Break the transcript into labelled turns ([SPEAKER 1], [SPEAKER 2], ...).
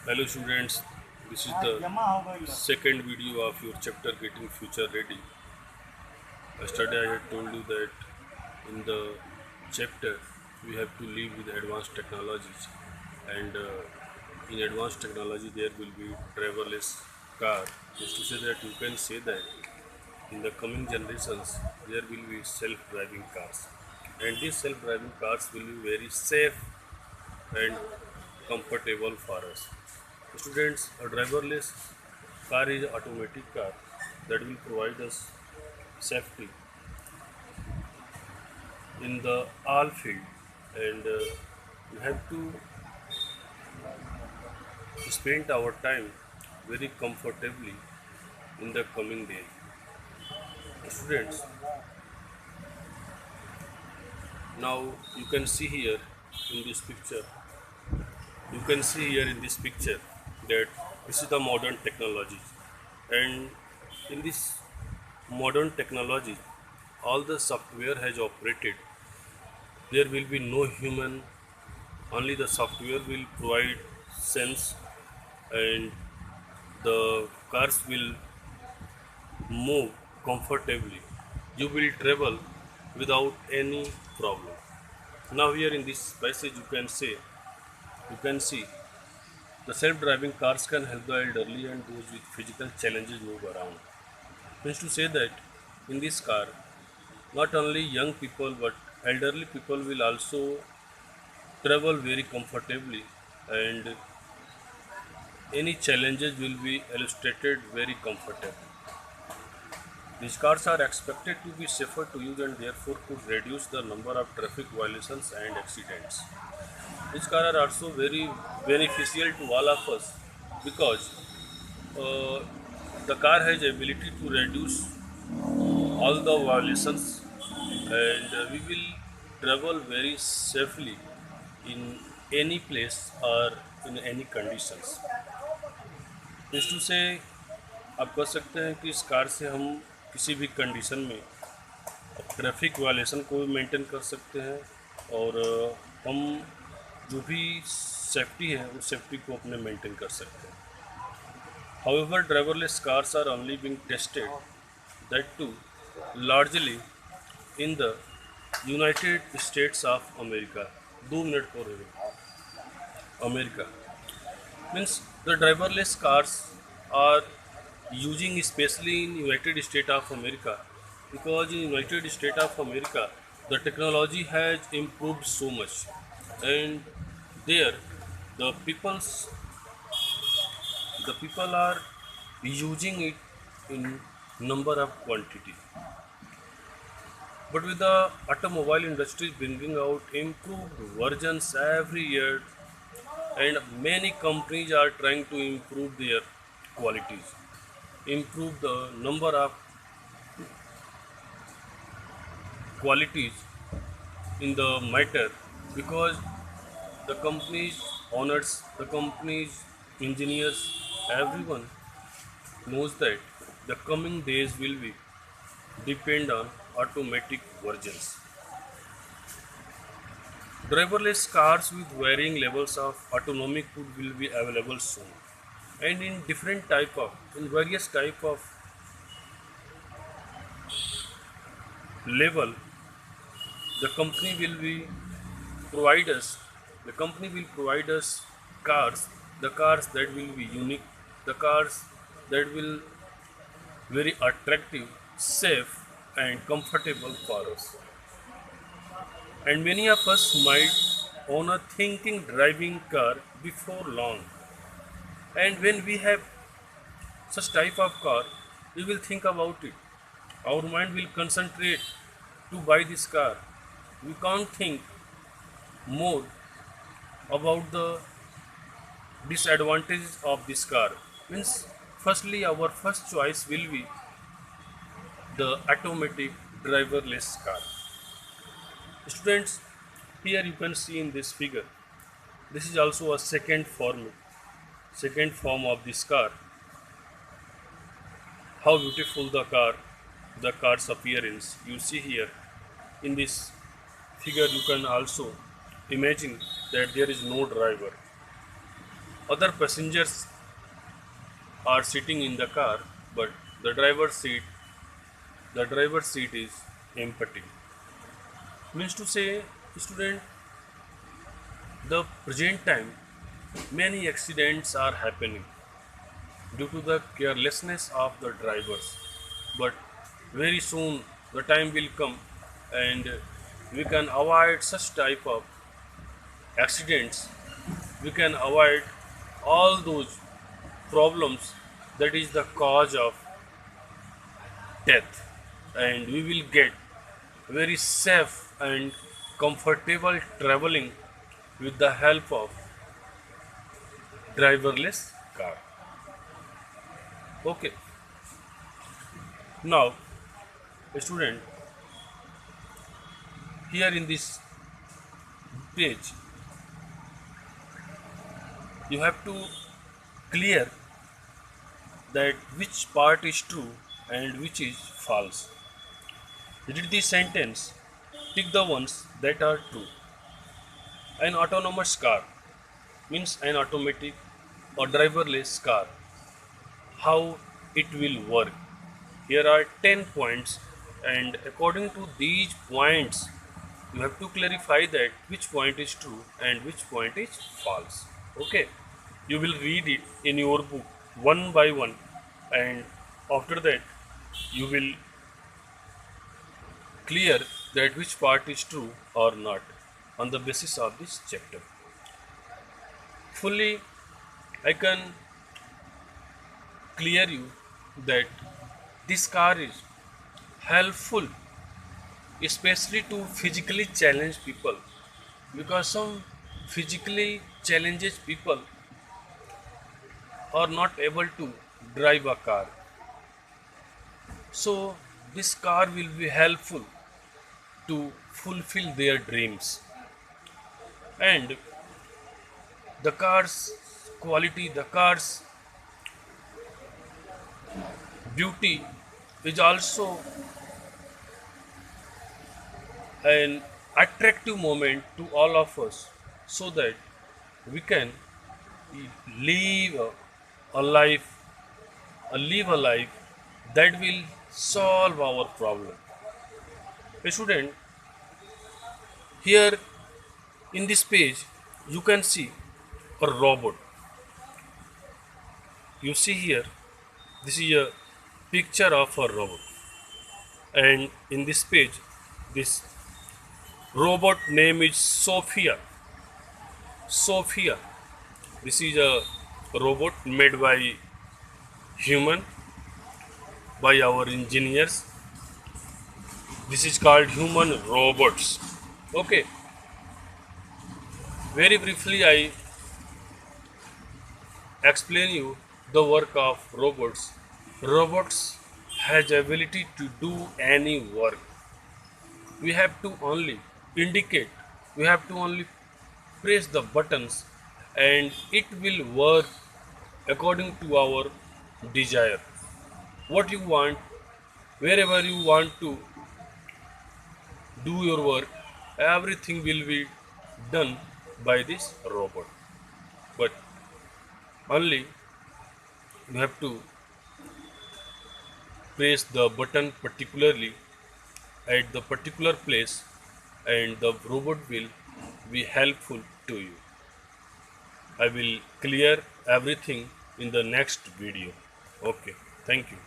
[SPEAKER 1] Hello students, this is the second video of your chapter Getting Future Ready. Yesterday I had told you that in the chapter we have to live with advanced technologies, and in advanced technology there will be driverless car. Just to say that you can say that in the coming generations there will be self-driving cars, and these self-driving cars will be very safe and comfortable for us. Students, a driverless car is an automatic car that will provide us safety in the all field, and we have to spend our time very comfortably in the coming day. Students, now you can see here in this picture, you can see here in this picture that this is the modern technology, and in this modern technology all the software has operated. There will be no human, only the software will provide sense, and the cars will move comfortably. You will travel without any problem. Now here in this passage you can see the self-driving cars can help the elderly and those with physical challenges move around. Means to say that in this car not only young people but elderly people will also travel very comfortably, and any challenges will be illustrated very comfortably. These cars are expected to be safer to use and therefore could reduce the number of traffic violations and accidents. These cars are also very beneficial to all of us because uh, the car has ability to reduce all the violations, and we will travel very safely in any place or in any conditions. इस to से आप कह सकते हैं कि इस car से हम किसी भी कंडीशन में ट्रैफिक वायलेशन को भी मेंटेन कर सकते हैं, और हम जो भी सेफ्टी है उस सेफ्टी को अपने मेंटेन कर सकते हैं. However driverless cars are only being tested, that too largely in the United States of America. 2 minute को America means the driverless cars are using especially in United States of America, because in United States of America the technology has improved so much, and there the people are using it in number of quantity. But with the automobile industry bringing out improved versions every year, and many companies are trying to improve their qualities, improve the number of qualities in the matter, because the company's owners, the company's engineers, everyone knows that the coming days will be depend on automatic versions. Driverless cars with varying levels of autonomy could will be available soon, and in different type of, in various type of level, the company will be provide us the company will provide us cars, the cars that will be unique, the cars that will very attractive, safe and comfortable for us. And many of us might own a thinking driving car before long, and when we have such type of car we will think about it, our mind will concentrate to buy this car. We can't think more about the disadvantages of this car. Means firstly our first choice will be the automatic driverless car. Students, here you can see in this figure, this is also a second form of this car. How beautiful the car's appearance you see here in this figure. You can also imagine that there is no driver. other passengers are sitting in the car, but the driver's seat the driver's seat is empty. Means to say, student, the present time many accidents are happening due to the carelessness of the drivers. But very soon the time will come and we can avoid such type of accidents. We can avoid all those problems that is the cause of death, and we will get very safe and comfortable traveling with the help of driverless car. Okay, now student, here in this page you have to clear that which part is true and which is false. Read the sentence, tick the ones that are true. An autonomous car means an automatic or driverless car. How it will work? Here are 10 points, and according to these points you have to clarify that which point is true and which point is false. Okay, you will read it in your book one by one, and after that you will clear that which part is true or not on the basis of this chapter. Fully I can clear you that this car is helpful especially to physically challenged people, because some physically challenged people are not able to drive a car. So this car will be helpful to fulfill their dreams. And the car's quality, the car's beauty is also an attractive moment to all of us, so that we can live live a life that will solve our problem. A student, here in this page you can see a robot. You see here, this is a picture of a robot, and in this page this robot name is Sophia. Sophia, this is a robot made by human, by our engineers. This is called human robots. Okay, very briefly I explain you the work of robots. Robots has ability to do any work. We have to only indicate, we have to only press the buttons, and it will work according to our desire. What you want, wherever you want to do your work, everything will be done by this robot. But only you have to press the button particularly at the particular place, and the robot will be helpful to you. I will clear everything in the next video. Okay, thank you.